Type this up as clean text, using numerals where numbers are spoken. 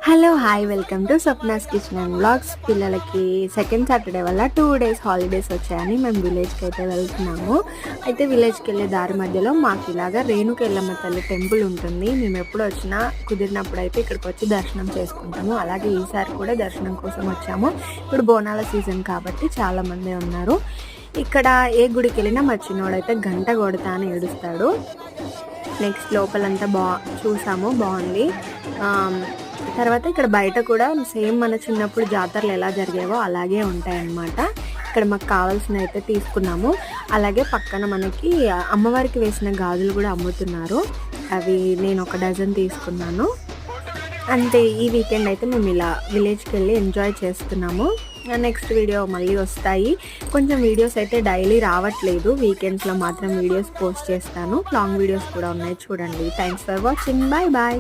Hello hi welcome to Swapna's kitchen and blogs. పిల్లలకి second Saturday వల్ల 2 days holidays వచ్చాయని మేము విలేజ్కి అయితే వెళ్తున్నాము. అయితే విలేజ్కి వెళ్ళే దారి మధ్యలో మాకు ఇలాగా రేణుక ఎల్లమ్మ తల్లి టెంపుల్ ఉంటుంది. మేము ఎప్పుడు వచ్చినా కుదిరినప్పుడు అయితే ఇక్కడికి వచ్చి దర్శనం చేసుకుంటాము. అలాగే ఈసారి కూడా దర్శనం కోసం వచ్చాము. ఇప్పుడు బోనాల సీజన్ కాబట్టి చాలామంది ఉన్నారు. ఇక్కడ ఏ గుడికి వెళ్ళినా మా చిన్నోడైతే గంట కొడతా అని ఏడుస్తాడు. నెక్స్ట్ లోపలంతా చూసాము, బాగుంది. తర్వాత ఇక్కడ బయట కూడా సేమ్ మన చిన్నప్పుడు జాతరలు ఎలా జరిగేవో అలాగే ఉంటాయన్నమాట. ఇక్కడ మాకు కావాల్సిన అయితే తీసుకున్నాము. అలాగే పక్కన మనకి అమ్మవారికి వేసిన గాజులు కూడా అమ్ముతున్నారు. అవి నేను 1 డజన్ తీసుకున్నాను. అంతే, ఈ వీకెండ్ అయితే మేము ఇలా విలేజ్కి వెళ్ళి ఎంజాయ్ చేస్తున్నాము. నెక్స్ట్ వీడియో మళ్ళీ వస్తాయి. కొంచెం వీడియోస్ అయితే డైలీ రావట్లేదు, వీకెండ్స్లో మాత్రం వీడియోస్ పోస్ట్ చేస్తాను. లాంగ్ వీడియోస్ కూడా ఉన్నాయి, చూడండి. Thanks for watching. Bye bye.